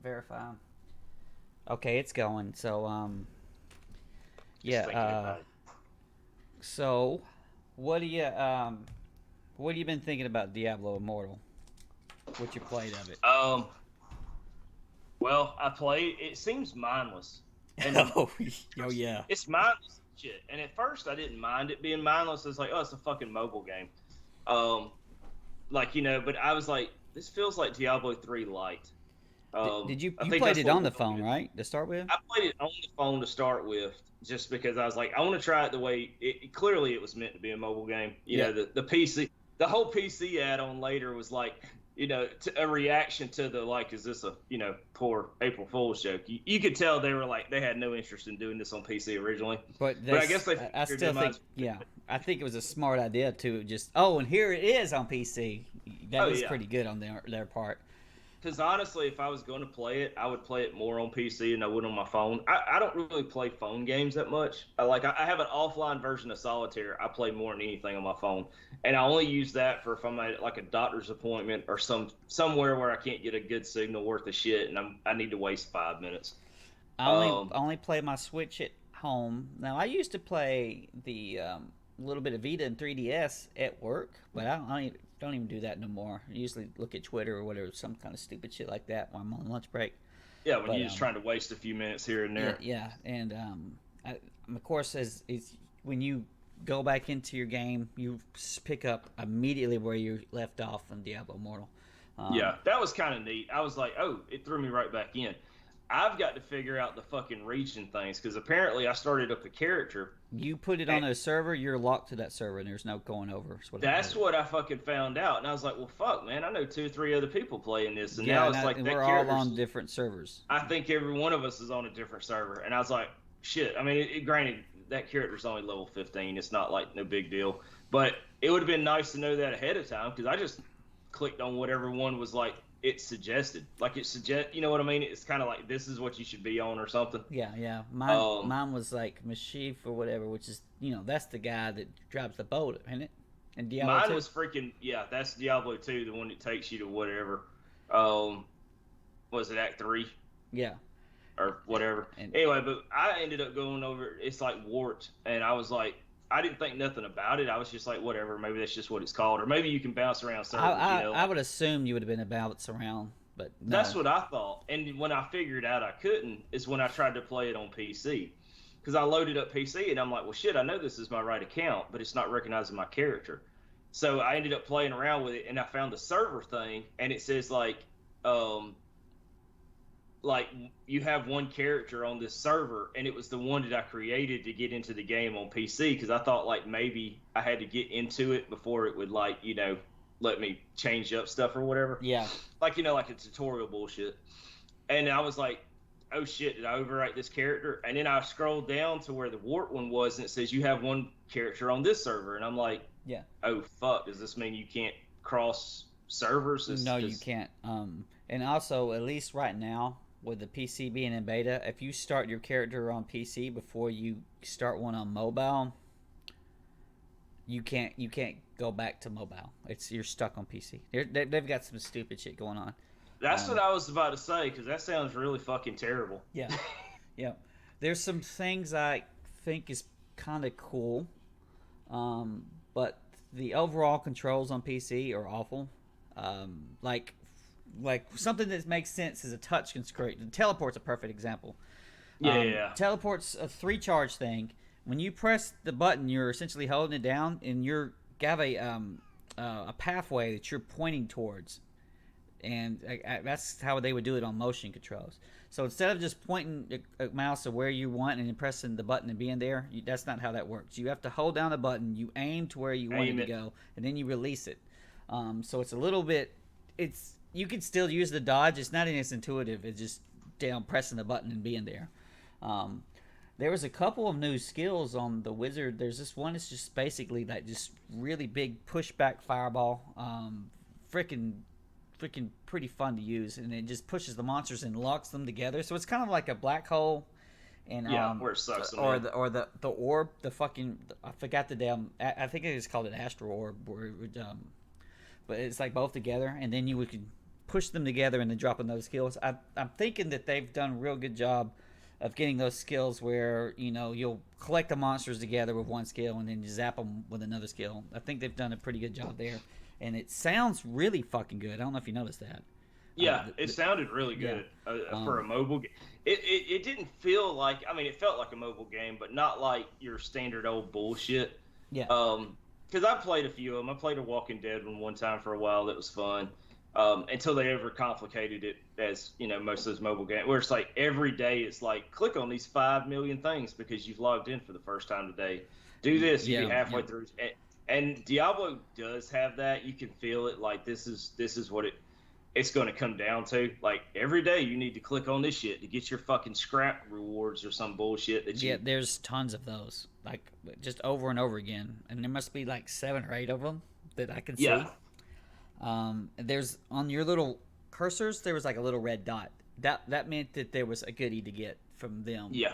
verify. Okay, it's going. So Just yeah. thinking about it. So what do you what have you been thinking about Diablo Immortal? What you played of it? Um, well, I played. It seems mindless, and Oh, oh yeah. it's mindless shit. And at first, I didn't mind it being mindless. It's like, oh, it's a fucking mobile game. Um, but I was like, this feels like Diablo 3 Light. Did you I you think played that's it what on we're the going phone, to. right? To start with? I played it on the phone to start with, just because I was like, I want to try it the way clearly it was meant to be a mobile game. Yeah. The PC, the whole PC add-on later was like, a reaction to the like, is this a poor April Fool's joke? You could tell they were like they had no interest in doing this on PC originally, But but I guess they I figured they still might. think, yeah, I think it was a smart idea to just, oh, and here it is on PC. That Oh is yeah, pretty good on their part. because honestly, if I was going to play it, I would play it more on PC than I would on my phone. I don't really play phone games that much. I have an offline version of Solitaire. I play more than anything on my phone, and I only use that for if I'm at like a doctor's appointment or somewhere where I can't get a good signal worth of shit, and I need to waste 5 minutes. I Um, only play my Switch at home. Now I used to play the little bit of Vita and 3DS at work, but don't even do that no more. I usually look at Twitter or whatever, some kind of stupid shit like that when I'm on lunch break. yeah, when But you're just trying to waste a few minutes here and yeah, there. yeah, and of course, as is when you go back into your game, you pick up immediately where you left off in Diablo Immortal. Um, Yeah, that was kind of neat. I was like, oh, it threw me right back in. I've got to figure out the fucking region things because apparently I started up a character. you put it on a server, you're locked to that server, and there's no going over. Is what I That's heard. what I fucking found out, and I was like, "Well, fuck, man, I know two, or three other people playing this, and Yeah, now it's like and that we're all character's. on different servers. I think every one of us is on a different server, and I was like, shit. I mean, granted, that character's only level 15. It's not like no big deal, but it would have been nice to know that ahead of time because I just clicked on whatever one was like it suggested. Like it suggest, you know what I mean? It's kind of like this is what you should be on or something. Yeah, yeah. Um, Mine was like Mashif or whatever, which is that's the guy that drives the boat, isn't it? And Diablo Mine two. was freaking yeah. That's Diablo 2, the one that takes you to whatever. Um, was it Act 3? Yeah, Or whatever. and Anyway, but I ended up going over. It's like warped, and I was like, I didn't think nothing about it. I was just like, whatever. Maybe that's just what it's called, or maybe you can bounce around servers. I would assume you would have been about around, but That's no. what I thought. And when I figured out I couldn't, is when I tried to play it on PC, because I loaded up PC and I'm like, well, shit, I know this is my right account, but it's not recognizing my character. So I ended up playing around with it, and I found the server thing, and it says um, like you have one character on this server, and it was the one that I created to get into the game on PC because I thought like maybe I had to get into it before it would like let me change up stuff or whatever, Yeah, like like a tutorial bullshit. And I was like, oh shit, did I overwrite this character? And then I scrolled down to where the warp one was, and it says you have one character on this server, and I'm like, yeah. oh fuck, does this mean you can't cross servers? No, you can't. And also, at least right now, with the PC being in beta, if you start your character on PC before you start one on mobile, you can't go back to mobile. It's you're stuck on PC. They've got some stupid shit going on. That's what Um, I was about to say because that sounds really fucking terrible. yeah, yeah. There's some things I think is kind of cool, but the overall controls on PC are awful. Like something that makes sense is a touch screen. The teleport's a perfect example. Yeah, yeah, Teleport's a three charge thing. When you press the button, you're essentially holding it down, and you're have a pathway that you're pointing towards, and that's how they would do it on motion controls. So instead of just pointing a mouse to where you want and then pressing the button and being there, that's not how that works. You have to hold down the button, you aim to where you want it aim to it. go, and then you release it. So it's a little bit. It's you can still use the dodge. It's not as intuitive. It's just down pressing the button and being there. Um, there was a couple of new skills on the wizard. There's this one that's just basically like just really big pushback fireball. Freaking freaking pretty fun to use, and it just pushes the monsters and locks them together. So it's kind of like a black hole, and Yeah, where it sucks them or in. the orb, the fucking I forgot the damn. I think it is called an astral orb, but it's like both together, and then you would push them together and then dropping those skills. I'm thinking that they've done a real good job of getting those skills where, you know, you'll collect the monsters together with one skill and then you zap them with another skill. I think they've done a pretty good job there. And it sounds really fucking good. I don't know if you noticed that. Yeah, it sounded really good for a mobile game. It didn't feel like, I mean, it felt like a mobile game, but not like your standard old bullshit. Yeah. Because I played a few of them. I played a Walking Dead one time for a while. That was fun. Until they overcomplicated it, as you know, most of those mobile games, where it's like every day it's like click on these 5 million things because you've logged in for the first time today. Do this, you'll be halfway through. And Diablo does have that. You can feel it. Like this is what it's going to come down to. Like every day you need to click on this shit to get your fucking scrap rewards or some bullshit that you. Yeah, there's tons of those, like just over and over again, and there must be like 7 or 8 of them that I can see. Yeah. There's on your little cursors, there was like a little red dot. That meant that there was a goodie to get from them. Yeah.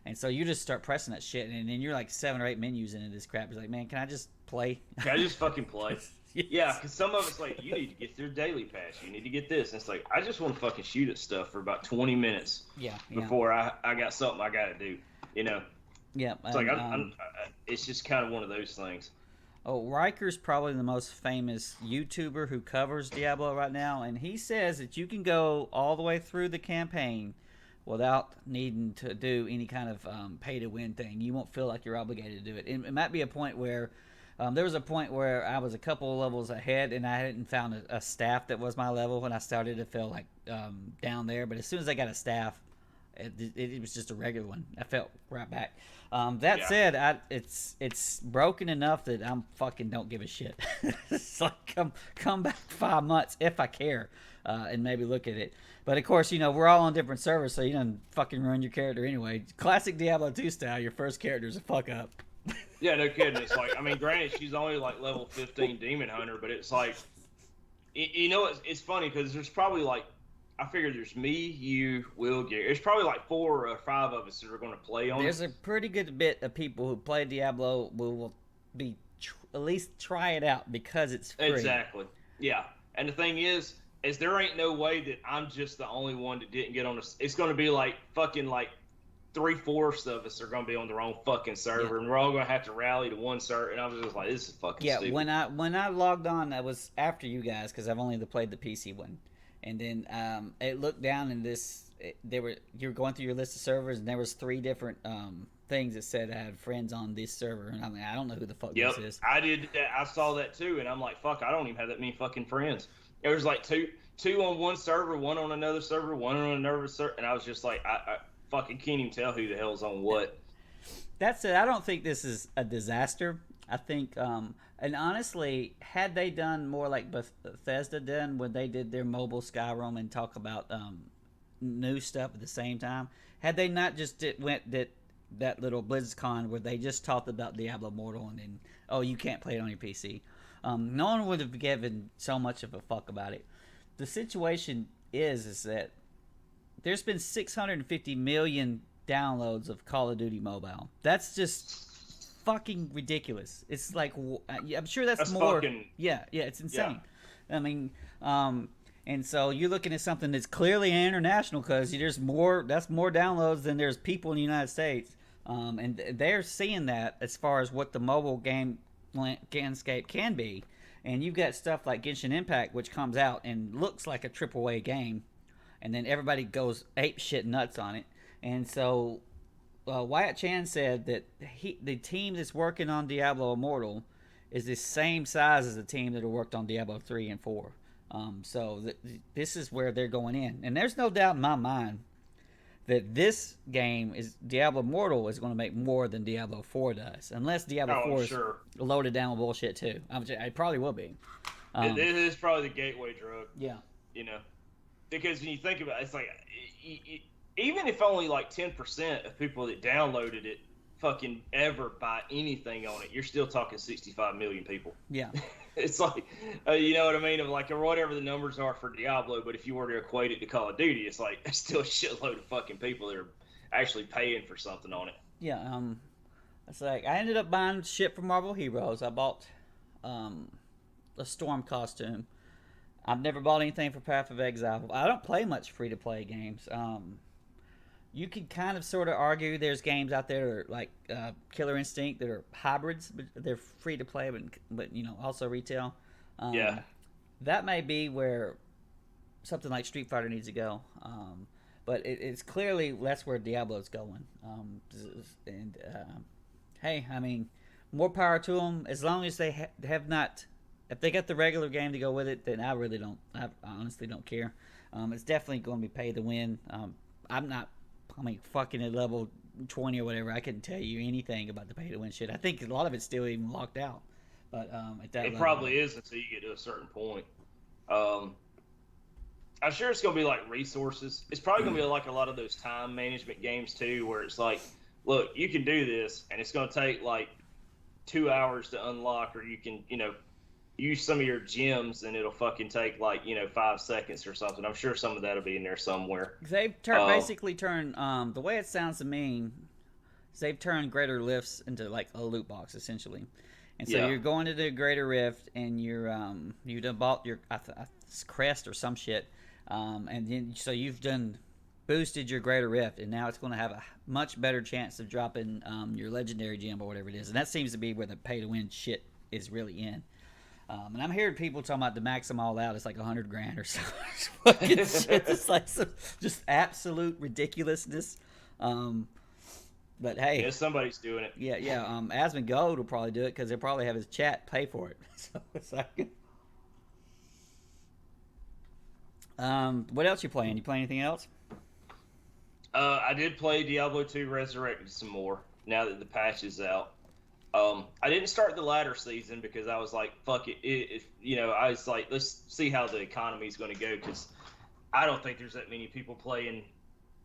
And so you just start pressing that shit, and then you're like 7 or 8 menus into this crap. You're like, man, can I just play? Can I just fucking play? Yes. Yeah, because some of it's like, you need to get their daily pass. You need to get this. And it's like, I just want to fucking shoot at stuff for about 20 minutes. Yeah. Before I got something I got to do. You know. Yeah. It's like it's just kind of one of those things. Oh, Riker's probably the most famous YouTuber who covers Diablo right now, and he says that you can go all the way through the campaign without needing to do any kind of pay-to-win thing. You won't feel like you're obligated to do it. It might be a point where there was a point where I was a couple of levels ahead, and I hadn't found a staff that was my level when I started to feel like down there. But as soon as I got a staff, it was just a regular one. I felt right back. That said, it's broken enough that I'm fucking don't give a shit. It's like come back 5 months if I care, and maybe look at it. But of course, you know, we're all on different servers, so you don't fucking ruin your character anyway. Classic Diablo 2 style, your first character is a fuck up. Yeah, no kidding. It's like, I mean, granted, she's only like level 15 Demon Hunter, but it's like, you know, it's funny because there's probably like, I figure there's me, you, Will, Gary. There's probably like 4 or 5 of us that are going to play on. There's a pretty good bit of people who play Diablo will be at least try it out because it's free. Exactly. Yeah. And the thing is there ain't no way that I'm just the only one that didn't get on this. It's going to be like fucking like 3/4 of us are going to be on their own fucking server, and we're all going to have to rally to one server. And I was just like, this is fucking stupid. When I logged on, that was after you guys because I've only played the PC one. And then it looked down in this. You're going through your list of servers, and there was 3 different things that said I had friends on this server, and I'm like, I don't know who the fuck this is. I did. I saw that too, and I'm like, fuck, I don't even have that many fucking friends. There was like two on one server, one on another server, one on another server, and I was just like, I fucking can't even tell who the hell's on what. That's it. I don't think this is a disaster. I think, and honestly, had they done more like Bethesda did when they did their mobile Skyrim and talk about new stuff at the same time, had they not just that little BlizzCon where they just talked about Diablo Immortal and then, oh, you can't play it on your PC, no one would have given so much of a fuck about it. The situation is that there's been 650 million downloads of Call of Duty Mobile. That's just fucking ridiculous. It's like, I'm sure that's more. Fucking, it's insane. Yeah. I mean, and so you're looking at something that's clearly international because there's more. That's more downloads than there's people in the United States, and they're seeing that as far as what the mobile game landscape can be. And you've got stuff like Genshin Impact, which comes out and looks like a AAA game, and then everybody goes ape shit nuts on it, and so. Wyatt Chan said that the team that's working on Diablo Immortal is the same size as the team that worked on Diablo 3 and 4. So this is where they're going in. And there's no doubt in my mind that this game, Diablo Immortal, is going to make more than Diablo 4 does. Unless Diablo 4 is loaded down with bullshit too. It probably will be. It is probably the gateway drug. Yeah. You know? Because when you think about it, it's like... even if only like 10% of people that downloaded it fucking ever buy anything on it, you're still talking 65 million people. Yeah. It's like, you know what I mean? Of like, or whatever the numbers are for Diablo, but if you were to equate it to Call of Duty, it's like, there's still a shitload of fucking people that are actually paying for something on it. Yeah. It's like, I ended up buying shit from Marvel Heroes. I bought a Storm costume. I've never bought anything for Path of Exile. I don't play much free to play games. You could kind of sort of argue there's games out there that are like Killer Instinct that are hybrids, but they're free to play, but you know also retail. Yeah. That may be where something like Street Fighter needs to go. But it's clearly that's where Diablo's going. And hey, I mean, more power to them. As long as they have not, if they got the regular game to go with it, then I really don't. I honestly don't care. It's definitely going to be pay to win. I'm not. I mean, fucking at level 20 or whatever, I couldn't tell you anything about the pay to win shit. I think a lot of it's still even locked out. But at that it level, probably is until you get to a certain point. I'm sure it's going to be like resources. It's probably going to be like a lot of those time management games too, where it's like, look, you can do this, and it's going to take like 2 hours to unlock, or you can, use some of your gems, and it'll fucking take like 5 seconds or something. I'm sure some of that'll be in there somewhere. They've basically turned the way it sounds to me. Is they've turned greater lifts into like a loot box essentially, and so you're going to the greater rift, and you're you done bought your crest or some shit. And then, so you've boosted your greater rift, and now it's going to have a much better chance of dropping your legendary gem or whatever it is. And that seems to be where the pay to win shit is really in. And I'm hearing people talking about to max them all out, it's like $100 grand or something. Fucking shit. It's like some just absolute ridiculousness. But hey, yeah, somebody's doing it. Yeah. Asmongold will probably do it because they'll probably have his chat pay for it. So it's like. What else you playing? You play anything else? I did play Diablo 2 Resurrected some more now that the patch is out. I didn't start the latter season because I was like, fuck it. I was like, let's see how the economy is going to go, because I don't think there's that many people playing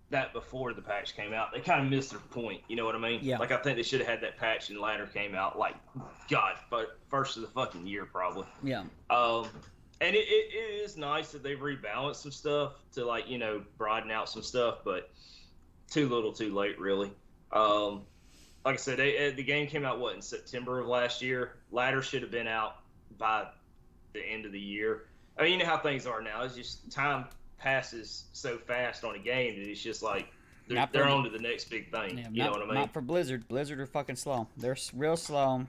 that before the patch came out. They kind of missed their point. You know what I mean? Yeah. Like, I think they should have had that patch and ladder came out like, God, first of the fucking year probably. Yeah. And it is nice that they've rebalanced some stuff to, like, broaden out some stuff, but too little too late, really. Like I said, the game came out, in September of last year? Ladder should have been out by the end of the year. I mean, you know how things are now. It's just time passes so fast on a game that it's just like they're on to the next big thing. Yeah, you know what I mean? Not for Blizzard. Blizzard are fucking slow. They're real slow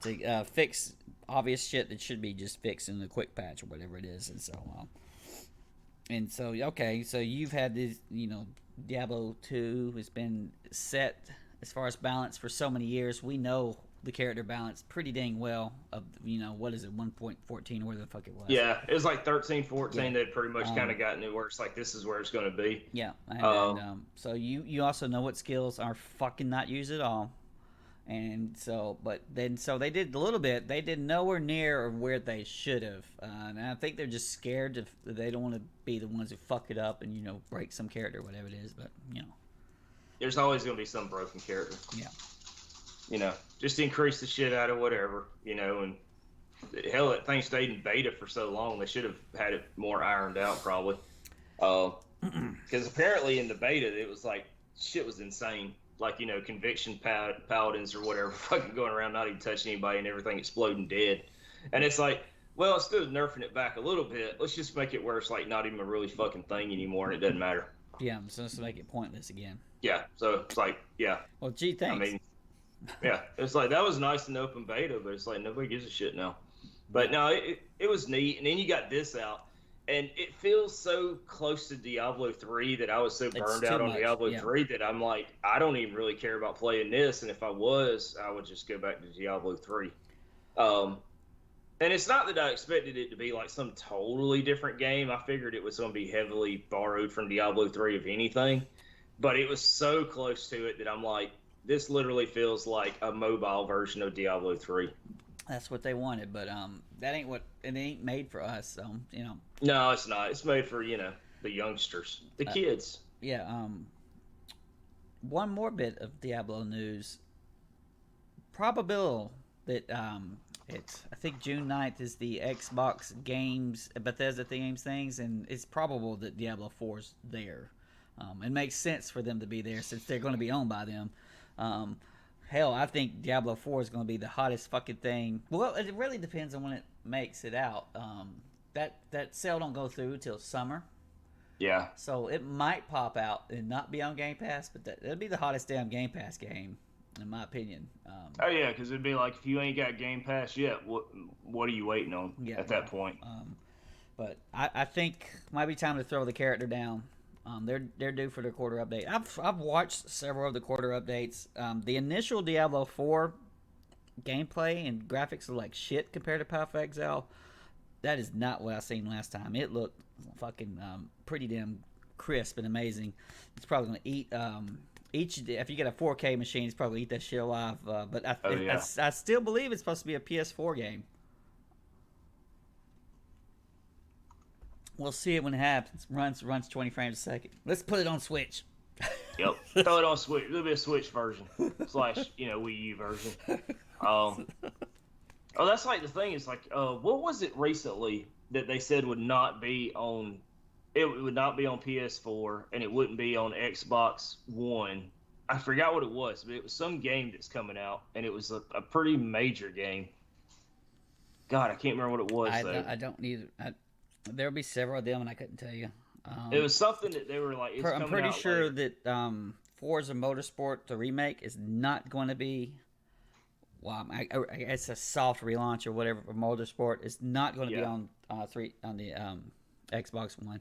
to fix obvious shit that should be just fixed in the quick patch or whatever it is. And so okay, so you've had this, Diablo 2 has been set as far as balance for so many years. We know the character balance pretty dang well of, what is it, 1.14 or where the fuck it was. Yeah, it was like 13, 14. Yeah. They'd pretty much kind of gotten it where it's like, this is where it's going to be. Yeah. And so you also know what skills are fucking not used at all. And so, so they did a little bit. They did nowhere near where they should have. And I think they're just scared they don't want to be the ones who fuck it up and, break some character, whatever it is. But, there's always going to be some broken character. Yeah. Just increase the shit out of whatever, and hell, that thing stayed in beta for so long. They should have had it more ironed out, probably. Because apparently in the beta, it was like, shit was insane. Like, conviction paladins or whatever, fucking going around not even touching anybody and everything exploding dead. And it's like, well, instead of nerfing it back a little bit, let's just make it where it's like not even a really fucking thing anymore and it doesn't matter. Yeah, so let's make it pointless again. Yeah, so it's like, yeah. Well, gee, thanks. I mean, yeah, it's like, that was nice in the open beta, but it's like, nobody gives a shit now. But no, it was neat. And then you got this out. And it feels so close to Diablo 3 that I was so burned out on Diablo 3 that I'm like, I don't even really care about playing this. And if I was, I would just go back to Diablo 3. And it's not that I expected it to be like some totally different game. I figured it was going to be heavily borrowed from Diablo 3, if anything. But it was so close to it that I'm like, this literally feels like a mobile version of Diablo 3. That's what they wanted, but that ain't what it ain't made for us. So No, it's not. It's made for the youngsters, the kids. Yeah. One more bit of Diablo news. Probable that it's I think June 9th is the Xbox Games Bethesda Games things, and it's probable that Diablo 4's there. It makes sense for them to be there since they're going to be owned by them. Hell, I think Diablo 4 is going to be the hottest fucking thing. Well, it really depends on when it makes it out. that sale don't go through till summer. Yeah. So it might pop out and not be on Game Pass, but that'd be the hottest damn Game Pass game, in my opinion. Oh yeah, because it'd be like if you ain't got Game Pass yet, what are you waiting on at that point? But I think might be time to throw the character down. They're due for their quarter update. I've watched several of the quarter updates. The initial Diablo 4 gameplay and graphics are like shit compared to Path of Exile. That is not what I seen last time. It looked fucking pretty damn crisp and amazing. It's probably gonna eat if you get a 4K machine, it's probably eat that shit alive. But I still believe it's supposed to be a PS4 game. We'll see it when it happens. Runs 20 frames a second. Let's put it on Switch. Yep, throw it on Switch. It'll be a Switch version / Wii U version. Oh, that's like the thing. It's like, what was it recently that they said would not be on? It would not be on PS4 and it wouldn't be on Xbox One. I forgot what it was, but it was some game that's coming out, and it was a pretty major game. God, I can't remember what it was. I don't either. There'll be several of them, and I couldn't tell you. It was something that they were like. I'm pretty sure that Forza Motorsport, the remake, is not going to be. Well, it's a soft relaunch or whatever for Motorsport. It's not going to be on the Xbox One,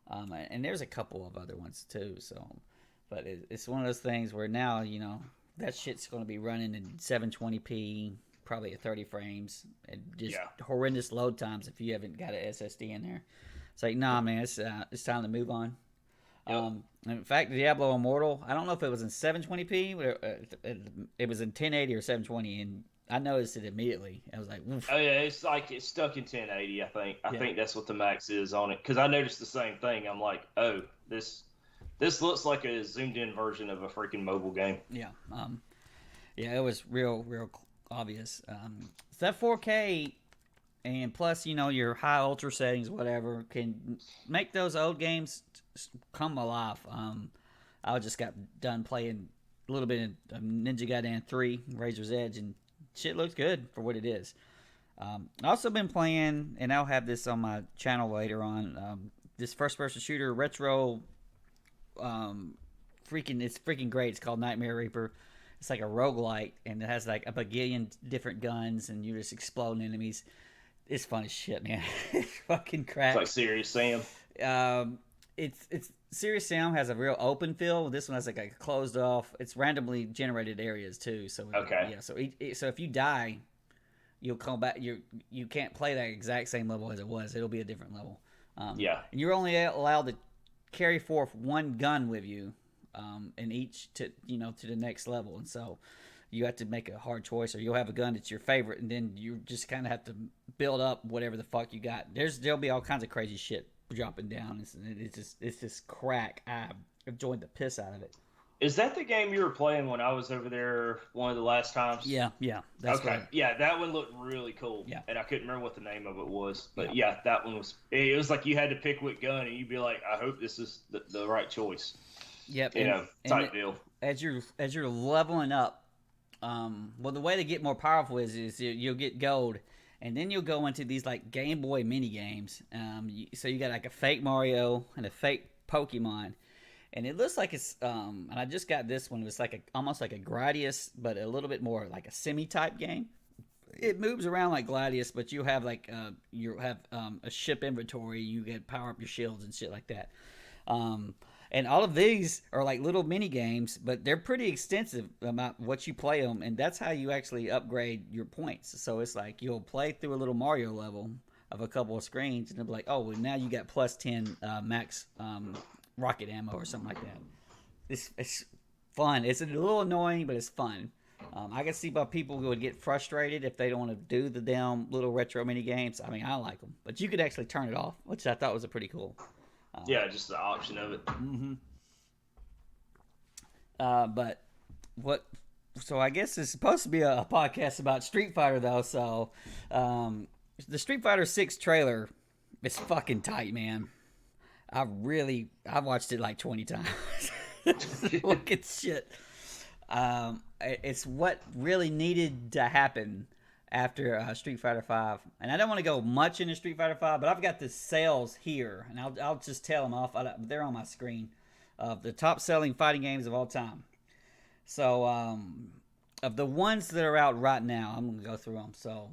and there's a couple of other ones too. So, but it's one of those things where now that shit's going to be running in 720p. Probably at 30 frames and just horrendous load times if you haven't got an SSD in there. It's like, nah, man, it's time to move on. Yep. In fact, Diablo Immortal, I don't know if it was in 720p, but it was in 1080 or 720, and I noticed it immediately. I was like, oof. Oh yeah, it's like it's stuck in 1080. I think that's what the max is on it, because I noticed the same thing. I'm like, oh, this looks like a zoomed in version of a freaking mobile game. Yeah, it was real obvious. So that 4K and plus, your high ultra settings, whatever, can make those old games come alive. I just got done playing a little bit of Ninja Gaiden 3, Razor's Edge, and shit looks good for what it is. I also been playing, and I'll have this on my channel later on, this first-person shooter retro. It's freaking great. It's called Nightmare Reaper. It's like a roguelite, and it has like a bagillion different guns, and you're just exploding enemies. It's fun as shit, man. It's fucking crap. It's like Serious Sam. It's Serious Sam has a real open feel. This one has like a closed off. It's randomly generated areas too. So okay. Yeah. So if you die, you'll come back. You can't play that exact same level as it was. It'll be a different level. And you're only allowed to carry forth one gun with you. And each to the next level, and so you have to make a hard choice, or you'll have a gun that's your favorite, and then you just kind of have to build up whatever the fuck you got. There'll be all kinds of crazy shit dropping down. It's just crack. I've enjoyed the piss out of it. Is that the game you were playing when I was over there one of the last times? Yeah. That's okay. Right. Yeah, that one looked really cool. Yeah. And I couldn't remember what the name of it was, but that one was. It was like you had to pick what gun, and you'd be like, I hope this is the right choice. Yep, type deal. As you're leveling up, well, the way to get more powerful is you'll get gold, and then you'll go into these like Game Boy mini games. So you got like a fake Mario and a fake Pokemon, and it looks like it's. And I just got this one. It's like almost like a Gradius, but a little bit more like a semi type game. It moves around like Gladius, but you have like a ship inventory. You get power up your shields and shit like that. And all of these are like little mini games, but they're pretty extensive about what you play them, and that's how you actually upgrade your points. So it's like you'll play through a little Mario level of a couple of screens, and they'll be like, oh, well, now you got plus 10 max rocket ammo or something like that. It's fun. It's a little annoying, but it's fun. I can see why people would get frustrated if they don't want to do the damn little retro mini games. I mean, I like them, but you could actually turn it off, which I thought was a pretty cool. Just the option of it. Mm-hmm. But what? So I guess it's supposed to be a podcast about Street Fighter, though. So the Street Fighter 6 trailer is fucking tight, man. I've watched it like 20 times. Look at shit. It's what really needed to happen after Street Fighter Five, and I don't want to go much into Street Fighter Five, but I've got the sales here, and I'll just tell them off. They're on my screen of the top selling fighting games of all time. So of the ones that are out right now, I'm gonna go through them. So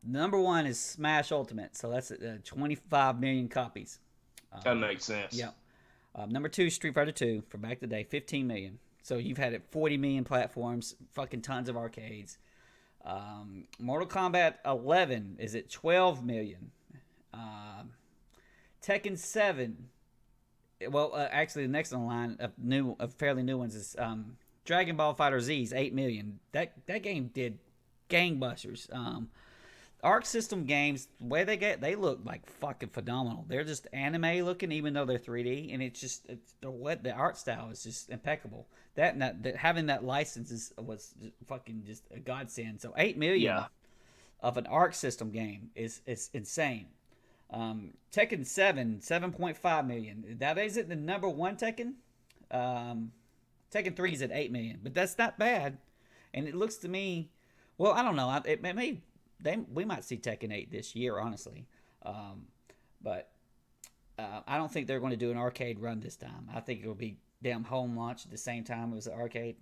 number one is Smash Ultimate, so that's 25 million copies. That makes sense. Yep. Number two, Street Fighter 2 from back in the day, 15 million. So you've had it 40 million platforms, fucking tons of arcades. Mortal Kombat 11 is at 12 million. Tekken 7. Well, actually, the next on the line of fairly new ones is Dragon Ball FighterZ is 8 million. That game did gangbusters. Arc System games, the way they look like fucking phenomenal. They're just anime looking, even though they're 3D, and the art style is just impeccable. Having that license was fucking just a godsend. So 8 million of an Arc System game is insane. Tekken 7, 7.5 million. That isn't the number one Tekken. Tekken 3 is at 8 million, but that's not bad. And it looks to me, well, I don't know. We might see Tekken 8 this year, honestly. But I don't think they're going to do an arcade run this time. I think it'll be damn home launch at the same time as the arcade.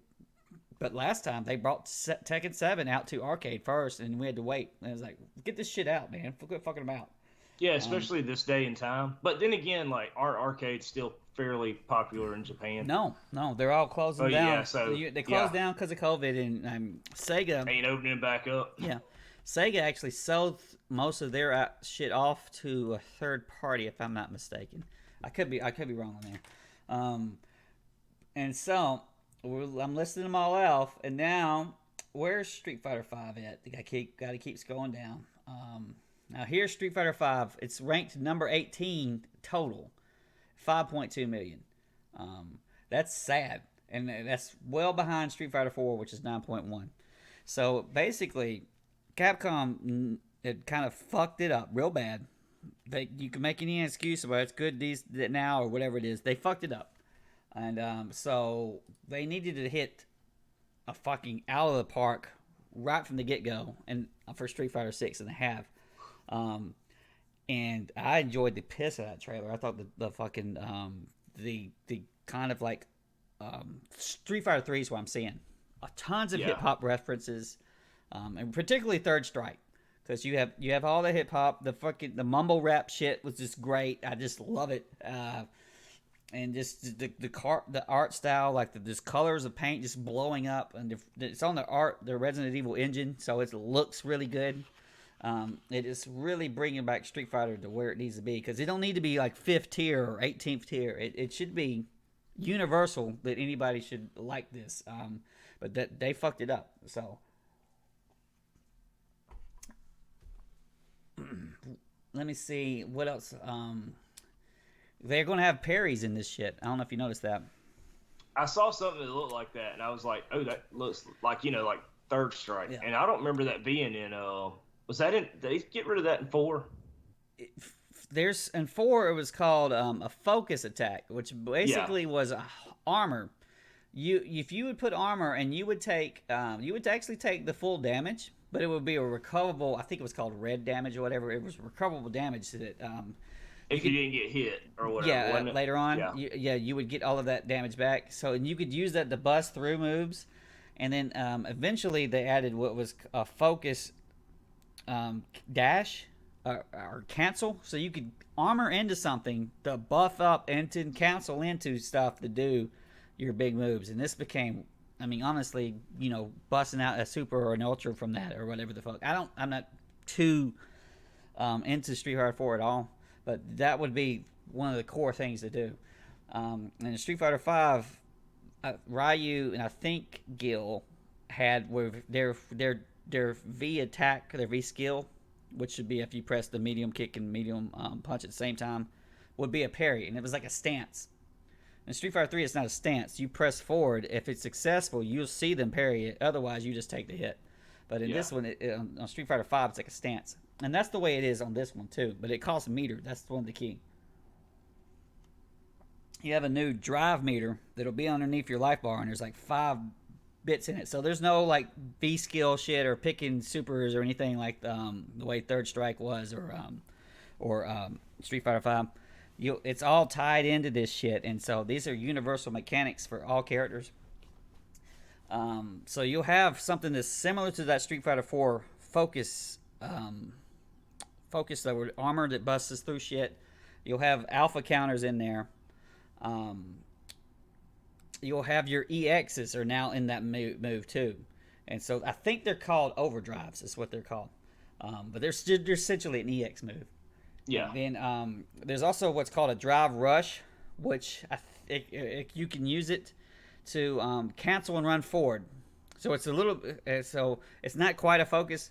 But last time, they brought Tekken 7 out to arcade first, and we had to wait. And I was like, get this shit out, man. Quit fucking them out. Yeah, especially this day and time. But then again, like, our arcade's still fairly popular in Japan. No, they're all closing down. Yeah, so they closed down because of COVID, and Sega ain't opening back up. Yeah, Sega actually sold most of their shit off to a third party, if I'm not mistaken. I could be wrong on there. And so I'm listing them all off, and now where's Street Fighter 5 at? Got to keep scrolling down. Now here's Street Fighter 5. It's ranked number 18 total, 5.2 million. That's sad, and that's well behind Street Fighter 4, which is 9.1. So basically, Capcom had kind of fucked it up real bad. You can make any excuse about it's good now or whatever it is. They fucked it up, and so they needed to hit a fucking out of the park right from the get go, and for Street Fighter 6, and they have. And I enjoyed the piss out of that trailer. I thought the fucking the kind of like Street Fighter 3 is what I'm seeing. Tons of hip hop references, and particularly Third Strike, because you have all the hip hop, the mumble rap shit was just great. I just love it, and just the art style, like the colors of paint just blowing up, and it's on the Resident Evil engine, so it looks really good. It is really bringing back Street Fighter to where it needs to be, because it don't need to be like 5th tier or 18th tier. It should be universal that anybody should like this. But that they fucked it up. So let me see what else. They're going to have parries in this shit. I don't know if you noticed that. I saw something that looked like that, and I was like, oh, that looks like, like Third Strike. Yeah. And I don't remember that being in... Was that in? Did they get rid of that in 4? In 4 it was called a focus attack, which basically was armor. If you would put armor, and you would actually take the full damage, but it would be a recoverable. I think it was called red damage or whatever. It was recoverable damage that if you didn't get hit or whatever. Yeah, later on, you would get all of that damage back. So, and you could use that to bust through moves, and then eventually they added what was a focus. Dash or cancel, so you could armor into something to buff up and to cancel into stuff to do your big moves. And this became, I mean, honestly, busting out a super or an ultra from that or whatever the fuck. I'm not too into Street Fighter 4 at all, but that would be one of the core things to do. And in Street Fighter 5, Ryu and I think Gil had their V attack, their V skill, which should be if you press the medium kick and medium punch at the same time, would be a parry, and it was like a stance. In Street Fighter 3, it's not a stance. You press forward. If it's successful, you'll see them parry it. Otherwise, you just take the hit. But in this one, on Street Fighter 5, it's like a stance. And that's the way it is on this one, too. But it costs a meter. That's one of the key. You have a new drive meter that'll be underneath your life bar, and there's like 5 bits in it. So there's no like V skill shit or picking supers or anything like the way Third Strike was or Street Fighter Five. It's all tied into this shit, and so these are universal mechanics for all characters. So you'll have something that's similar to that Street Fighter 4 focus that were armor that busts through shit. You'll have alpha counters in there. You'll have your EXs are now in that move too, and so I think they're called overdrives. Is what they're called, but they're essentially an EX move. Yeah. And then there's also what's called a drive rush, which you can use it to cancel and run forward. So it's a little, so it's not quite a focus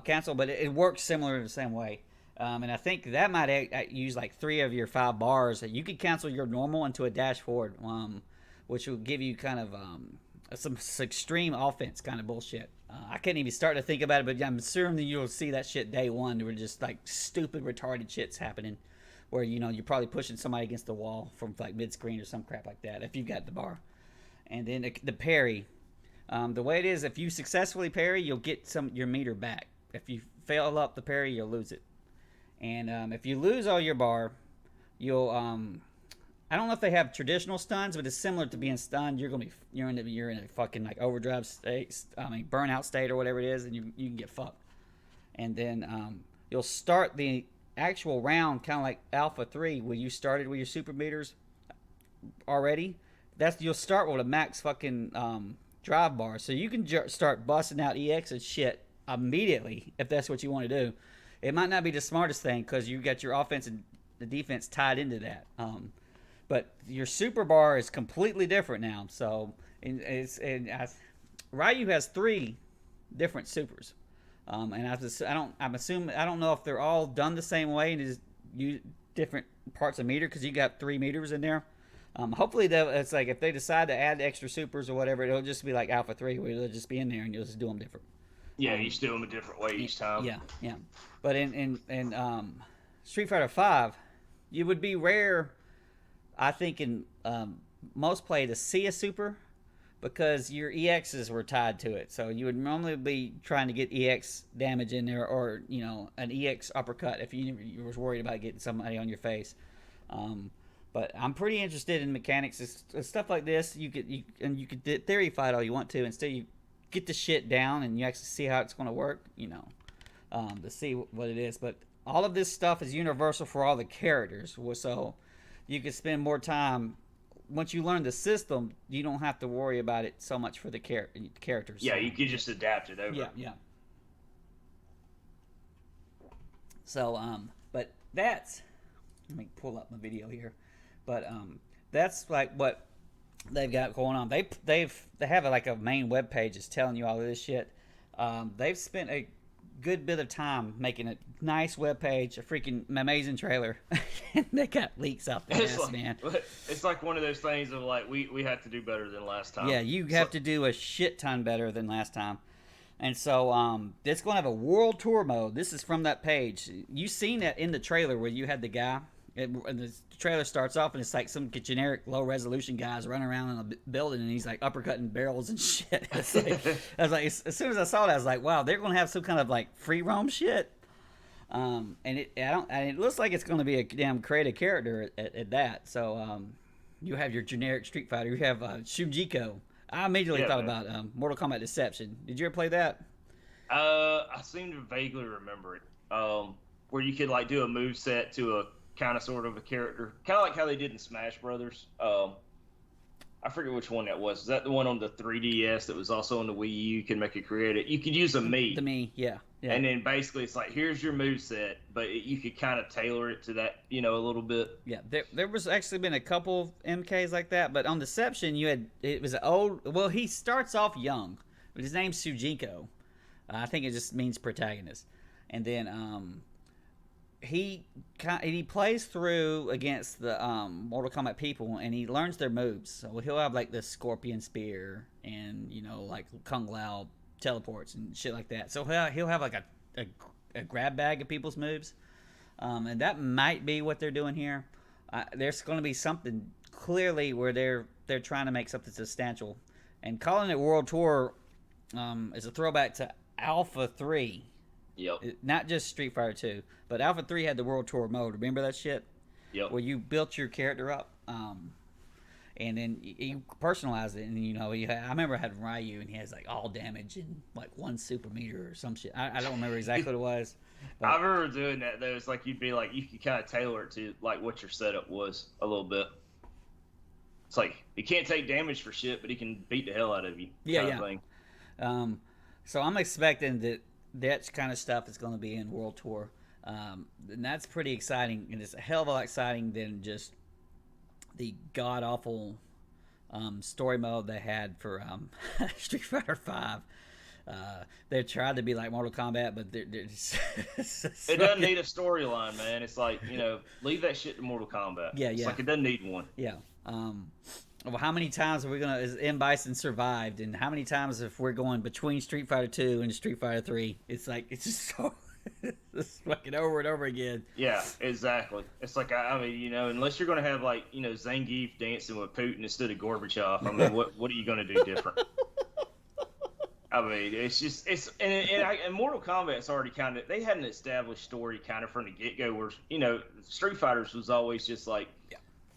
cancel, but it works similar in the same way. And I think that might use like 3 of your 5 bars. You could cancel your normal into a dash forward, which will give you kind of some extreme offense kind of bullshit. I can't even start to think about it, but I'm assuming that you'll see that shit day one where just like stupid retarded shit's happening where, you know, you're probably pushing somebody against the wall from like mid-screen or some crap like that if you've got the bar. And then the parry. The way it is, if you successfully parry, you'll get your meter back. If you fail up the parry, you'll lose it. And if you lose all your bar, you'll I don't know if they have traditional stuns, but it's similar to being stunned. You're in a fucking like overdrive state, burnout state or whatever it is, and you can get fucked. And then you'll start the actual round kind of like Alpha 3, where you started with your super meters already. You'll start with a max fucking drive bar, so you can start busting out EX and shit immediately if that's what you want to do. It might not be the smartest thing because you got your offense and the defense tied into that. But your super bar is completely different now. So Ryu has 3 different supers, and I don't know if they're all done the same way and just use different parts of meter because you got 3 meters in there. Hopefully it's like if they decide to add extra supers or whatever, it'll just be like Alpha 3 where they'll just be in there and you'll just do them different. Yeah, you just do them a different way each time. Yeah. But in Street Fighter 5, it would be rare, I think, in most play to see a super because your EXs were tied to it. So you would normally be trying to get EX damage in there or, you know, an EX uppercut if you were worried about getting somebody on your face. But I'm pretty interested in mechanics. It's stuff like this. You could theory fight all you want to. Instead, you get the shit down and you actually see how it's going to work, you know, to see what it is. But all of this stuff is universal for all the characters. So you can spend more time. Once you learn the system, you don't have to worry about it so much for the characters. Yeah, you could just adapt it over. Yeah. So, but that's... Let me pull up my video here. But that's like what they've got going on. They have like a main web page that's telling you all of this shit. They've spent a good bit of time making a nice web page, a freaking amazing trailer, and they got leaks out there, man. It's like one of those things of like we have to do better than last time. Yeah, you have to do a shit ton better than last time. And so it's going to have a world tour mode. This is from that page. You seen that in the trailer where you had the guy. And the trailer starts off and it's like some generic low resolution guys running around in a building and he's like uppercutting barrels and shit. It's like, I was like, as soon as I saw that, I was like, wow, they're going to have some kind of like free roam shit. And it looks like it's going to be a damn creative character at that. So you have your generic Street Fighter. You have Shujiko. I immediately thought about Mortal Kombat Deception. Did you ever play that? I seem to vaguely remember it. Where you could like do a move set to a kind of sort of a character, kind of like how they did in Smash Brothers. I forget which one that was. Is that the one on the 3DS that was also on the Wii U? You can make it create it. You could use a Mii. The Mii, yeah. And then basically it's like, here's your move set, but you could kind of tailor it to that, you know, a little bit. Yeah, there was actually been a couple MKs like that, but on Deception it was an old. Well, he starts off young, but his name's Shujiko. I think it just means protagonist, and then he plays through against the Mortal Kombat people, and he learns their moves. So he'll have like the Scorpion Spear, and you know, like Kung Lao teleports and shit like that. So he'll have like a grab bag of people's moves, and that might be what they're doing here. There's going to be something clearly where they're trying to make something substantial. And calling it World Tour is a throwback to Alpha 3. Yep. Not just Street Fighter 2, but Alpha 3 had the World Tour mode. Remember that shit? Yep. Where you built your character up, and then you personalized it. And, you know, I remember having Ryu, and he has, like, all damage and, like, 1 super meter or some shit. I don't remember exactly what it was. But I remember doing that, though. It's like you'd be like, you could kind of tailor it to, like, what your setup was a little bit. It's like, he can't take damage for shit, but he can beat the hell out of you. Yeah. So I'm expecting that kind of stuff is going to be in World Tour. And that's pretty exciting. And it's a hell of a lot exciting than just the god-awful story mode they had for Street Fighter 5. They tried to be like Mortal Kombat, but they're just... It doesn't need a storyline, man. It's like, you know, leave that shit to Mortal Kombat. It's like it doesn't need one. Yeah. Well, how many times are we gonna? Is M Bison survived, and how many times if we're going between Street Fighter 2 and Street Fighter 3? It's like it's just so it's fucking over and over again. Yeah, exactly. It's like I mean, you know, unless you're gonna have like, you know, Zangief dancing with Putin instead of Gorbachev, I mean, what are you gonna do different? I mean, it's just and Mortal Kombat's already kind of, they had an established story kind of from the get go where, you know, Street Fighters was always just like,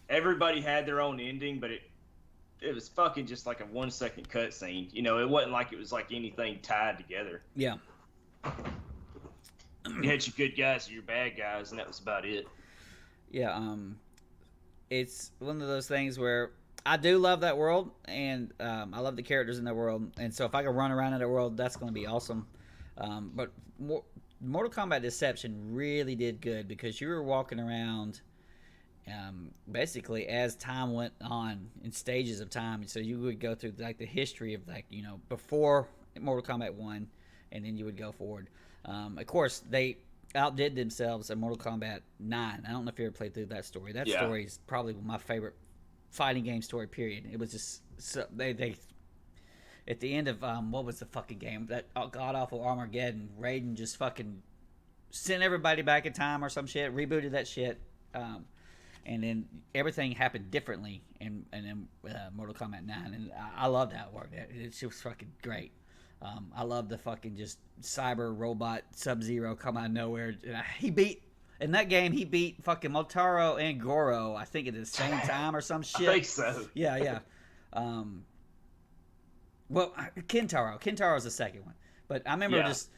everybody had their own ending, but it was fucking just like a 1 second cutscene. You know, it wasn't like it was like anything tied together. Yeah. You had your good guys and your bad guys, and that was about it. Yeah. It's one of those things where I do love that world, and I love the characters in that world, and so if I could run around in that world, that's going to be awesome. But Mortal Kombat Deception really did good because you were walking around basically as time went on in stages of time. So you would go through like the history of, like, you know, before Mortal Kombat 1, and then you would go forward. Of course, they outdid themselves in Mortal Kombat 9. I don't know if you ever played through that story. That story is probably my favorite fighting game story, period. It was just so, they at the end of what was the fucking game, that god awful Armageddon, Raiden just fucking sent everybody back in time or some shit, rebooted that shit, and then everything happened differently in Mortal Kombat 9, and I love that work. It's just fucking great. I love the fucking just cyber robot Sub-Zero come out of nowhere. He beat fucking Motaro and Goro, I think, at the same time or some shit. I think so. Yeah. Well, Kentaro was the second one. But I remember just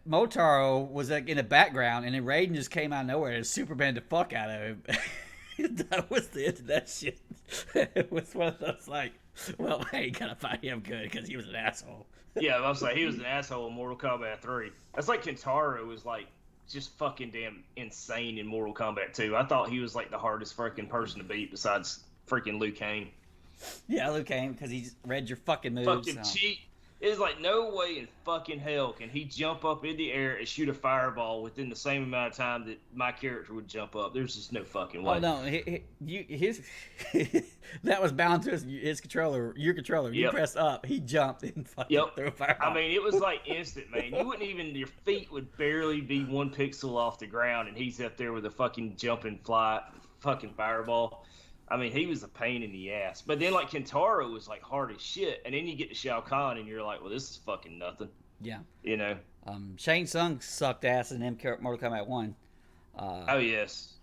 Motaro was like in the background, and then Raiden just came out of nowhere and Superman the fuck out of him. That was the end of that shit. It was one of those like, well, I ain't gonna fight him good because he was an asshole. Yeah, I was like, he was an asshole in Mortal Kombat 3. That's like Kentaro was like just fucking damn insane in Mortal Kombat 2. I thought he was like the hardest freaking person to beat besides freaking Liu Kang. Yeah, Liu Kang, because he read your fucking moves. Fucking cheat. It's like, no way in fucking hell can he jump up in the air and shoot a fireball within the same amount of time that my character would jump up. There's just no fucking way. Oh, no. His that was bound to his controller, your controller. You press up, he jumped and fucking threw a fireball. I mean, it was like instant, man. You wouldn't even, your feet would barely be 1 pixel off the ground, and he's up there with a fucking jumping fly, fucking fireball. I mean, he was a pain in the ass. But then, like, Kentaro was, like, hard as shit. And then you get to Shao Kahn, and you're like, well, this is fucking nothing. Yeah. You know? Shang Tsung sucked ass in Mortal Kombat 1. Oh, yes.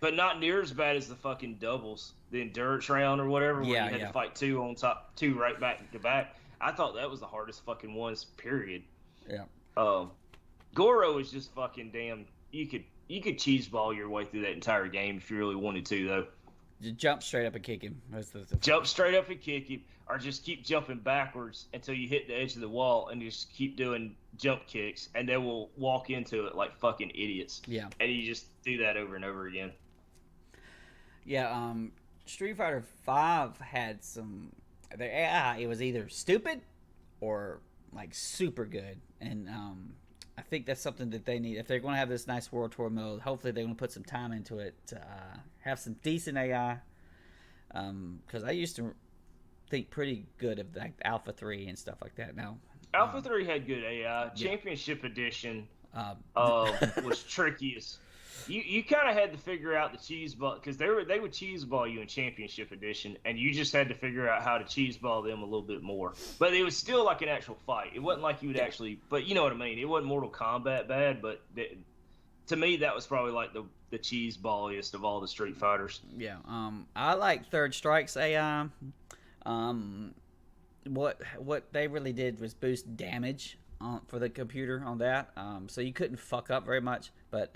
But not near as bad as the fucking doubles. The endurance round or whatever, where you had to fight two right back to back. I thought that was the hardest fucking ones, period. Yeah. Goro is just fucking damn... You could cheeseball your way through that entire game if you really wanted to, though. Just jump straight up and kick him. Jump straight up and kick him, or just keep jumping backwards until you hit the edge of the wall and just keep doing jump kicks, and then we'll walk into it like fucking idiots. Yeah. And you just do that over and over again. Yeah, Street Fighter 5 had some... Their AI, it was either stupid or, like, super good. And I think that's something that they need. If they're going to have this nice World Tour mode, hopefully they're going to put some time into it to have some decent AI. Because I used to think pretty good of like Alpha 3 and stuff like that. Now Alpha 3 had good AI. Championship Edition was trickiest. You kind of had to figure out the cheese ball because they would cheese ball you in Championship Edition, and you just had to figure out how to cheese ball them a little bit more. But it was still like an actual fight. It wasn't like you would actually. But you know what I mean. It wasn't Mortal Kombat bad, but to me that was probably like the cheese balliest of all the Street Fighters. Yeah. I like Third Strike's AI. What they really did was boost damage for the computer on that. So you couldn't fuck up very much, but.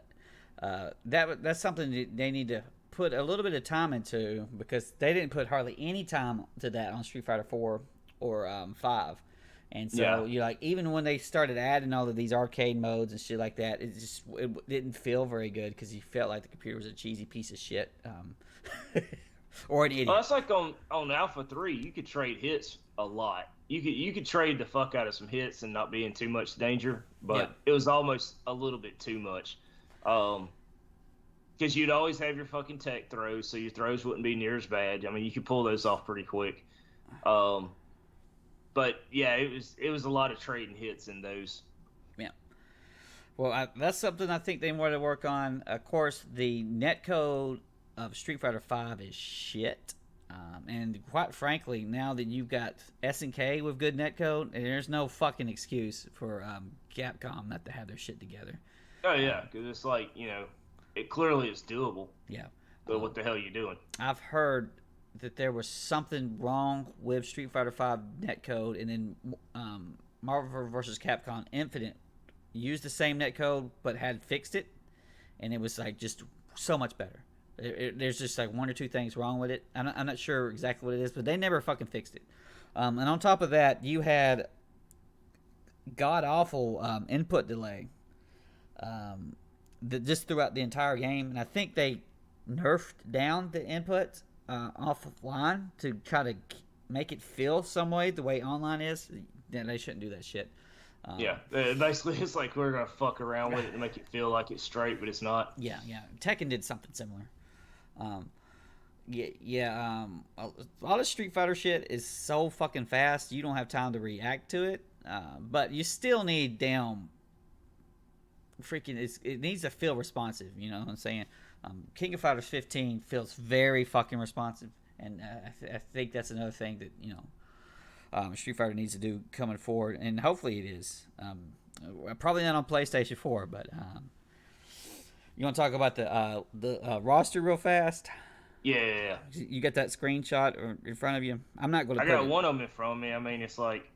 That's something that they need to put a little bit of time into because they didn't put hardly any time to that on Street Fighter 4 or 5. And so you like even when they started adding all of these arcade modes and shit like that, it didn't feel very good because you felt like the computer was a cheesy piece of shit or an idiot. Well, that's like on Alpha 3, you could trade hits a lot. You could trade the fuck out of some hits and not be in too much danger, but it was almost a little bit too much. Because you'd always have your fucking tech throws, so your throws wouldn't be near as bad. I mean, you could pull those off pretty quick. But yeah, it was a lot of trading hits in those. Yeah. Well, that's something I think they want to work on. Of course, the netcode of Street Fighter V is shit. And quite frankly, now that you've got SNK with good netcode, there's no fucking excuse for Capcom not to have their shit together. Oh yeah, because it's like it clearly is doable. Yeah. But what the hell are you doing? I've heard that there was something wrong with Street Fighter V netcode, and then Marvel vs. Capcom Infinite used the same netcode but had fixed it, and it was like just so much better. There's just like one or two things wrong with it. I'm not sure exactly what it is, but they never fucking fixed it. And on top of that, you had god awful input delay. Just throughout the entire game, and I think they nerfed down the input offline to try to make it feel some way the way online is. Yeah, they shouldn't do that shit. Basically, it's like we're gonna fuck around with it to make it feel like it's straight, but it's not. Yeah. Tekken did something similar. A lot of Street Fighter shit is so fucking fast, you don't have time to react to it. But you still need damn. It needs to feel responsive, you know what I'm saying? King of Fighters 15 feels very fucking responsive, and I think that's another thing that Street Fighter needs to do coming forward, and hopefully it is. Probably not on PlayStation 4, but you want to talk about the roster real fast? Yeah. You got that screenshot in front of you? I'm not going to. I got one of them in front of me. I mean, it's like.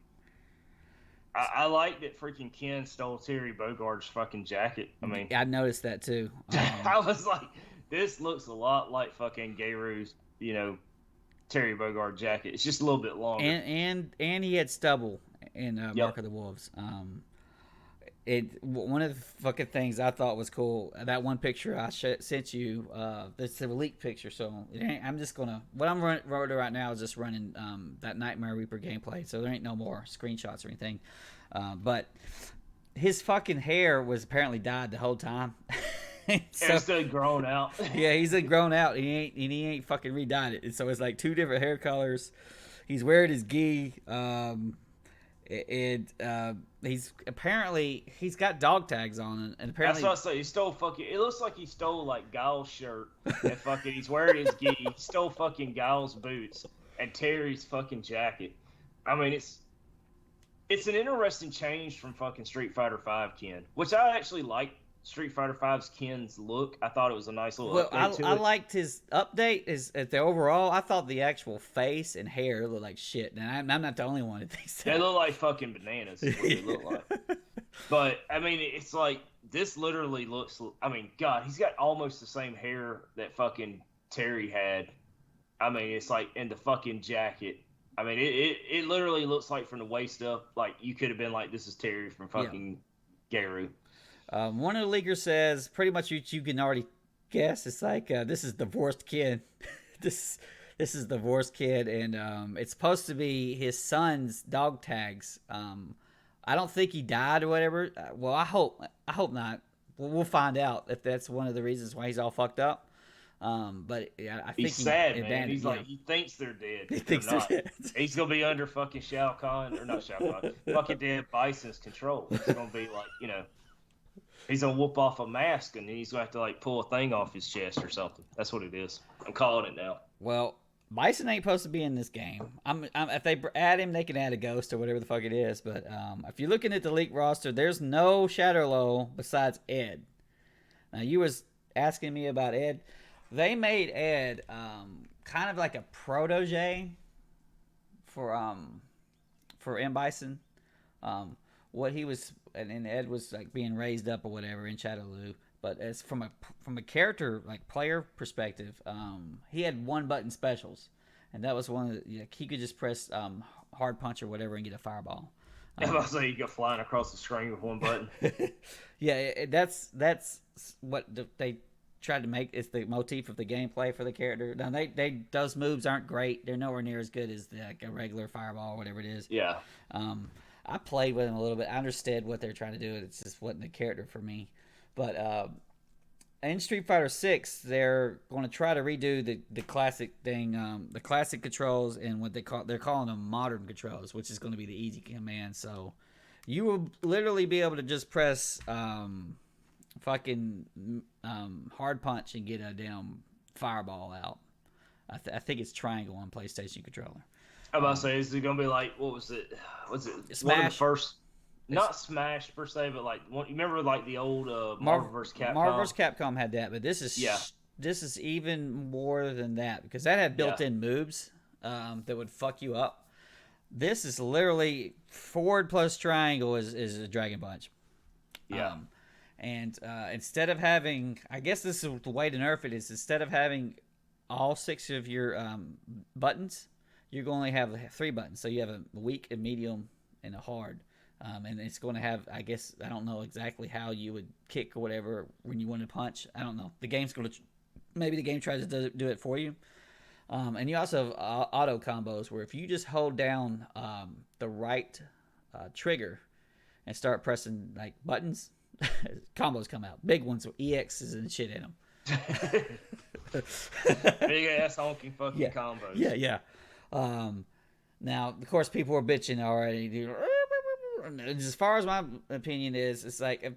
I like that freaking Ken stole Terry Bogard's fucking jacket. I mean, I noticed that too. I was like, this looks a lot like fucking Gayru's, Terry Bogard jacket. It's just a little bit longer. And he had stubble in Mark of the Wolves. One of the fucking things I thought was cool, that one picture I sent you, that's the leak picture, so I'm just gonna, what I'm running right now is just running that Nightmare Reaper gameplay, so there ain't no more screenshots or anything, but his fucking hair was apparently dyed the whole time. So, it's still grown out. Yeah, he's grown out, he ain't fucking re-dyed it, and so it's like two different hair colors. He's wearing his gi, he's got dog tags on, and apparently that's what I say. He stole fucking. It looks like he stole like Guile's shirt, and fucking he's wearing his gi. He stole fucking Guile's boots and Terry's fucking jacket. I mean, it's an interesting change from fucking Street Fighter V Ken, which I actually like. Street Fighter V's Ken's look. I thought it was a nice little update to I it. liked his update. The overall, I thought the actual face and hair looked like shit. And I'm not the only one that thinks that. They look like fucking bananas. Is what they look like. But I mean, it's like this literally looks. I mean, God, he's got almost the same hair that fucking Terry had. I mean, it's like in the fucking jacket. I mean, it literally looks like from the waist up, like you could have been like, this is Terry from fucking Gayru. One of the leakers says pretty much you can already guess. It's like this is divorced kid. this is divorced kid, and it's supposed to be his son's dog tags. I don't think he died or whatever. Well, I hope not. We'll find out if that's one of the reasons why he's all fucked up. But yeah, I think he's sad, man. He's like, he thinks they're dead. He thinks they're dead. He's gonna be under fucking Shao Kahn, or not Shao Kahn, fucking dead Bison's control. It's gonna be like, He's gonna whoop off a mask, and he's gonna have to like pull a thing off his chest or something. That's what it is. I'm calling it now. Well, Bison ain't supposed to be in this game. If they add him, they can add a ghost or whatever the fuck it is. But if you're looking at the league roster, there's no Shadowlow besides Ed. Now, you was asking me about Ed. They made Ed kind of like a protege for M. Bison. What he was, and Ed was like being raised up or whatever in Shadowloo. But as from a character like player perspective, he had one button specials, and that was one of the, like, he could just press hard punch or whatever and get a fireball. I was about to say you go flying across the screen with one button. Yeah, that's what they tried to make. It's the motif of the gameplay for the character. Now those moves aren't great. They're nowhere near as good as like a regular fireball or whatever it is. Yeah. I played with them a little bit. I understood what they're trying to do. It just wasn't the character for me. But in Street Fighter 6, they're going to try to redo the classic thing, the classic controls, and what they're calling them modern controls, which is going to be the easy command. So you will literally be able to just press fucking hard punch and get a damn fireball out. I think it's triangle on PlayStation controller. I'm about to say, is it going to be like, what was it? Was it Smash? one of the first? Not Smash per se, but like you remember like the old Marvel vs. Capcom. Marvel vs. Capcom had that, but this is even more than that because that had built-in moves that would fuck you up. This is literally forward plus triangle is a Dragon Punch. Yeah. And instead of having, I guess this is the way to nerf it is instead of having all 6 of your buttons, you're going to have 3 buttons. So you have a weak, a medium, and a hard. And it's going to have, I guess, I don't know exactly how you would kick or whatever when you want to punch. I don't know. The game's going to, maybe the game tries to do it for you. And you also have auto combos where if you just hold down the right trigger and start pressing like buttons, combos come out. Big ones with EXs and shit in them. Big ass honking fucking combos. Yeah. Now, of course, people are bitching already. As far as my opinion is, it's like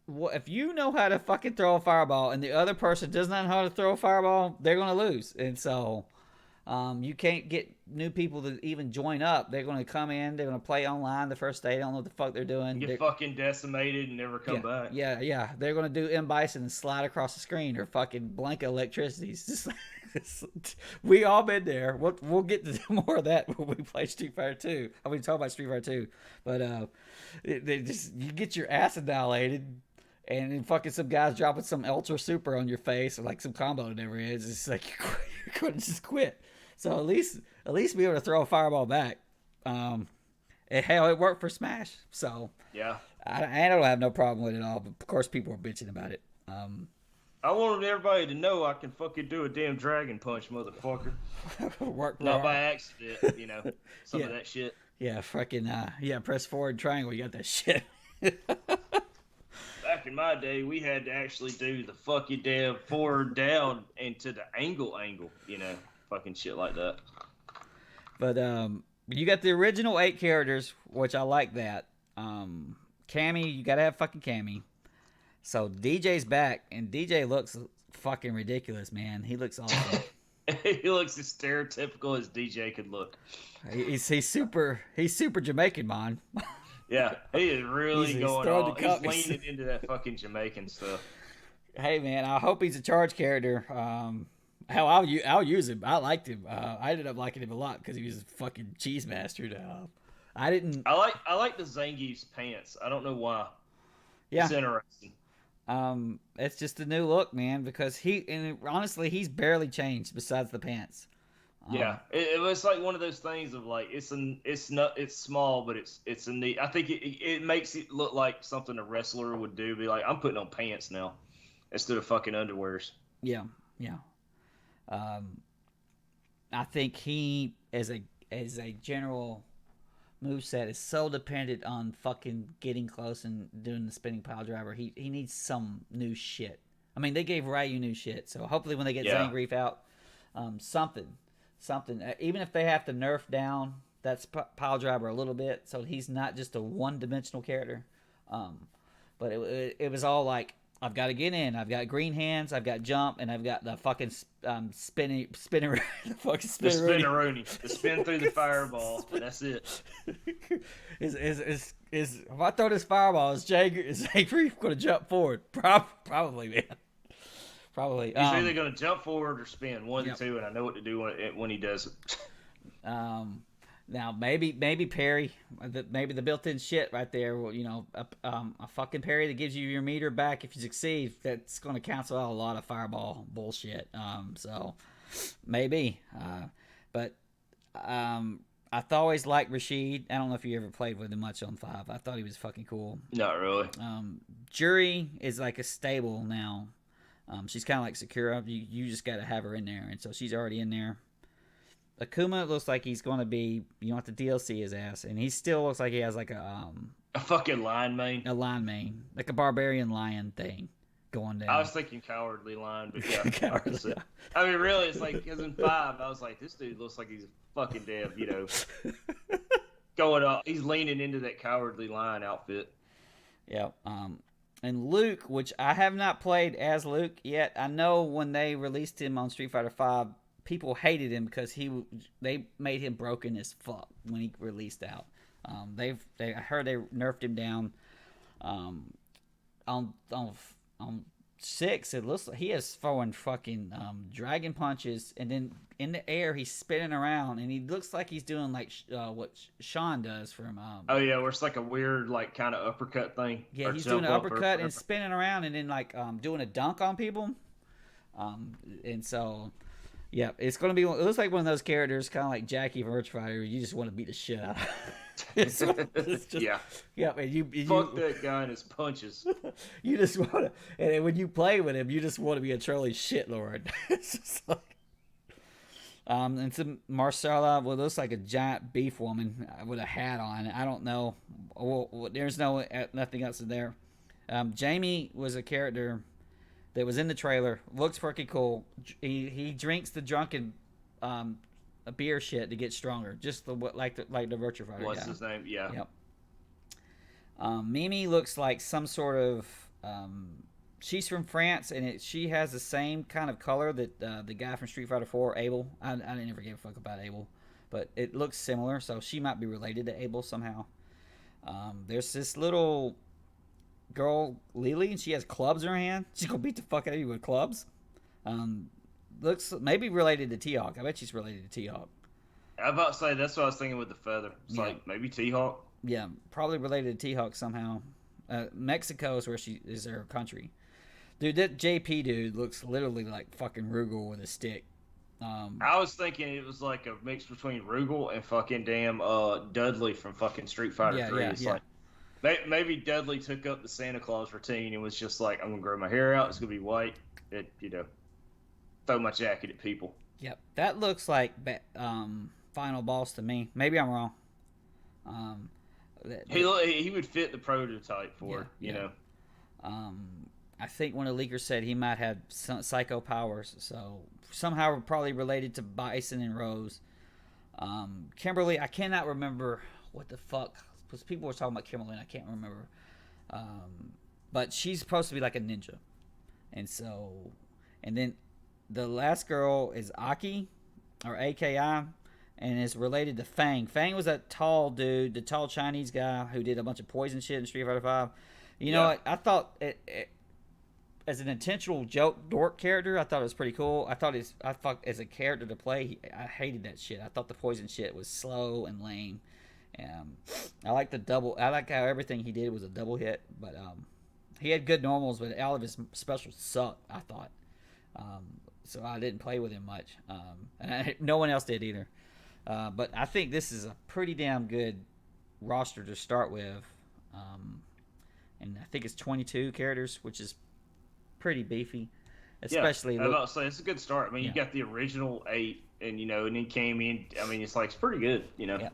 if you know how to fucking throw a fireball and the other person does not know how to throw a fireball, they're going to lose. And so you can't get new people to even join up. They're going to come in, they're going to play online the first day, they don't know what the fuck they're doing. Get fucking decimated and never come back. Yeah. They're going to do M. Bison and slide across the screen or fucking blank electricity. It's just we all been there. We'll get to more of that when we play Street Fighter 2. I mean, talk about Street Fighter 2. But they just, you get your ass annihilated and then fucking some guys dropping some ultra super on your face or like some combo whatever it is. It's like you're going to just quit. So at least be able to throw a fireball back. And hell, it worked for Smash. So yeah, I don't have no problem with it at all. But of course, people are bitching about it. I wanted everybody to know I can fucking do a damn dragon punch, motherfucker. Not by accident, some of that shit. Yeah, fucking press forward triangle. You got that shit. Back in my day, we had to actually do the fucking damn forward down into the angle, fucking shit like that. But you got the original 8 characters, which I like that. Cammy, you gotta have fucking Cammy. So DJ's back, and DJ looks fucking ridiculous, man. He looks awesome. He looks as stereotypical as DJ could look. He's super Jamaican, man. Yeah, he is really going all. He's leaning into that fucking Jamaican stuff. Hey, man, I hope he's a charge character. Hell, I'll use him. I liked him. I ended up liking him a lot because he was a fucking cheese master. I like the Zangief's pants. I don't know why. Yeah, it's interesting. It's just a new look, man, because honestly, he's barely changed besides the pants. Yeah, it was like one of those things of like it's small, but it's a neat. I think it makes it look like something a wrestler would do. Be like, I'm putting on pants now instead of fucking underwears. Yeah. I think he as a general moveset is so dependent on fucking getting close and doing the spinning pile driver. He needs some new shit. I mean, they gave Ryu new shit, so hopefully when they get Zangief out, something. Even if they have to nerf down that pile driver a little bit, so he's not just a one-dimensional character. but it was all like, I've got to get in. I've got green hands. I've got jump, and I've got the fucking spinner, the fucking spinneroonie, the spin through the fireball. That's it. Is if I throw this fireball, is Jay going to jump forward? Probably, man. Probably. He's either going to jump forward or spin, one of the two, and I know what to do when he does it. Now maybe parry, maybe the built-in shit right there. Well, a fucking parry that gives you your meter back if you succeed. That's going to cancel out a lot of fireball bullshit. So maybe, but I've always liked Rashid. I don't know if you ever played with him much on 5. I thought he was fucking cool. Not really. Jury is like a stable now. She's kind of like Sakura. You just got to have her in there, and so she's already in there. Akuma looks like he's going to be, have to DLC his ass, and he still looks like he has like a fucking lion mane. A lion mane, like a barbarian lion thing going down. I was thinking cowardly lion, but yeah. Cowardly. I mean, really, it's like, because in 5, I was like, this dude looks like he's a fucking dev, going up. He's leaning into that cowardly lion outfit. Yeah. And Luke, which I have not played as Luke yet. I know when they released him on Street Fighter V, people hated him because they made him broken as fuck when he released out. I heard they nerfed him down. On 6, it looks like he is throwing fucking dragon punches, and then in the air he's spinning around, and he looks like he's doing like what Sean does from. Oh yeah, where it's like a weird like kind of uppercut thing. Yeah, he's doing an uppercut and spinning around, and then like doing a dunk on people. And so. Yeah, it's going to be. It looks like one of those characters, kind of like Jackie from Virtua Fighter. You just want to beat the shit out of. Yeah. Yeah, man. You fuck that guy and his punches. You just want to, and when you play with him, you just want to be a trolling shitlord. It's just like, and some Marcella, well, looks like a giant beef woman with a hat on. I don't know. Well, there's nothing else in there. Jamie was a character that was in the trailer. Looks pretty cool. He drinks the drunken a beer shit to get stronger. Just like the Virtua Fighter. What's his name? Yeah. Yep. Mimi looks like some sort of. She's from France, and she has the same kind of color that the guy from Street Fighter 4, Abel. I didn't ever give a fuck about Abel, but it looks similar, so she might be related to Abel somehow. There's this little girl, Lily, and she has clubs in her hand. She's gonna beat the fuck out of you with clubs. Looks maybe related to T-Hawk. I bet she's related to T-Hawk. I was about to say, that's what I was thinking with the feather. It's like maybe T-Hawk. Yeah, probably related to T-Hawk somehow. Mexico is where she is, her country. Dude, that JP dude looks literally like fucking Rugal with a stick. I was thinking it was like a mix between Rugal and fucking damn Dudley from fucking Street Fighter 3. It's like maybe Dudley took up the Santa Claus routine and was just like, I'm gonna grow my hair out. It's gonna be white. Throw my jacket at people. Yep, that looks like final boss to me. Maybe I'm wrong. He would fit the prototype for it. I think one of the leakers said he might have some psycho powers, so somehow probably related to Bison and Rose. Kimberly, I cannot remember what the fuck, because people were talking about Kimberly and I can't remember. But she's supposed to be like a ninja. And then the last girl is Aki, or AKI, and is related to Fang. Fang was that tall dude, the tall Chinese guy who did a bunch of poison shit in Street Fighter 5. You know what? I thought it as an intentional joke dork character, I thought it was pretty cool. I thought as a character to play, I hated that shit. I thought the poison shit was slow and lame. I like how everything he did was a double hit, but he had good normals, but all of his specials sucked, I thought. So I didn't play with him much, and no one else did either. But I think this is a pretty damn good roster to start with, and I think it's 22 characters, which is pretty beefy. Especially, I was about to say it's a good start. I mean, you got the original 8, and and he came in. I mean, it's pretty good. Yeah.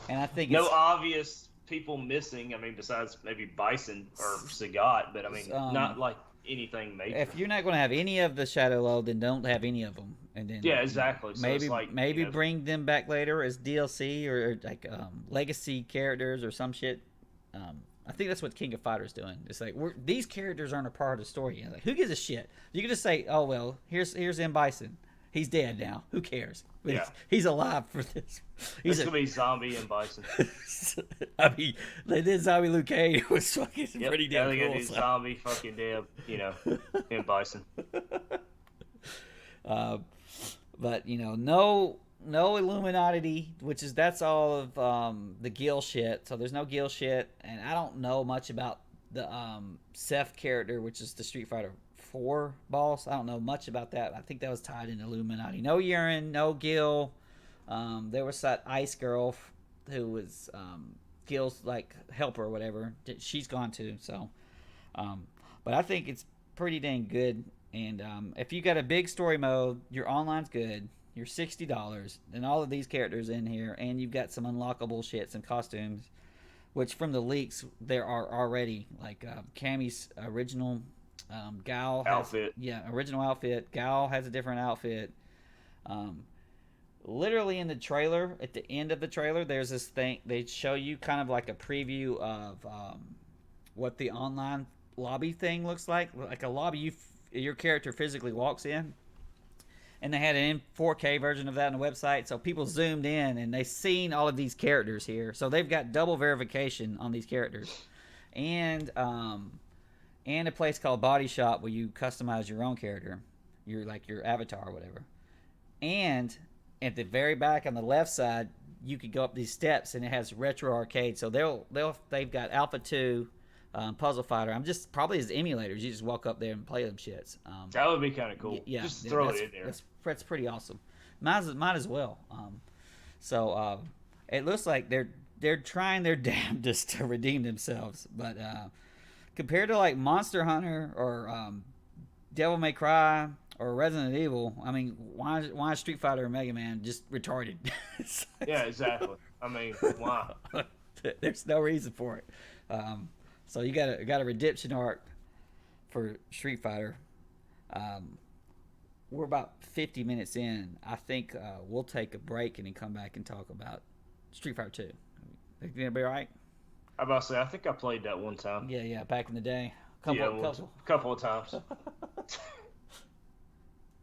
And I think no obvious people missing. I mean, besides maybe Bison or Sagat, but I mean, not like anything major. If you're not going to have any of the Shadow Load, then don't have any of them. And then exactly. So maybe bring them back later as DLC or like legacy characters or some shit. I think that's what King of Fighters doing. It's like these characters aren't a part of the story. You know, like, who gives a shit? You can just say, oh well, here's M Bison. He's dead now. Who cares? Yeah. He's alive for this. It's gonna be Zombie and Bison. I mean, they did Zombie Luke Cage. It was fucking pretty damn cool. Gonna do Zombie fucking damn, and Bison. But no Illuminati, that's all of the Gil shit. So there's no Gil shit, and I don't know much about the Seth character, which is the Street Fighter 4 boss. I don't know much about that. I think that was tied in Illuminati. No urine, no Gil. There was that ice girl who was Gil's like helper or whatever. She's gone too. So, but I think it's pretty dang good. And if you got a big story mode, your online's good. You're $60, and all of these characters in here, and you've got some unlockable shit, some costumes, which from the leaks there are already, like Cammy's original Gal outfit. Original outfit. Gal has a different outfit. Literally in the trailer, at the end of the trailer, there's this thing. They show you kind of like a preview of what the online lobby thing looks like a lobby your character physically walks in. And they had an 4K version of that on the website, so people zoomed in and they seen all of these characters here. So they've got double verification on these characters, and a place called Body Shop where you customize your own character, your avatar or whatever. And at the very back on the left side, you could go up these steps and it has retro arcade. So they've got Alpha 2. Puzzle Fighter. I'm just probably as emulators. You just walk up there and play them shits. That would be kind of cool. Yeah, just throw it in there. That's pretty awesome. Might as well. So it looks like they're trying their damnedest to redeem themselves, but compared to like Monster Hunter or Devil May Cry or Resident Evil, I mean, why is Street Fighter or Mega Man just retarded? Yeah, exactly. I mean, why? There's no reason for it. So you got a redemption arc for Street Fighter. We're about 50 minutes in. I think we'll take a break and then come back and talk about Street Fighter 2. Think that'll be all right? I'm about to say, I think I played that one time. Yeah, back in the day. Couple of times.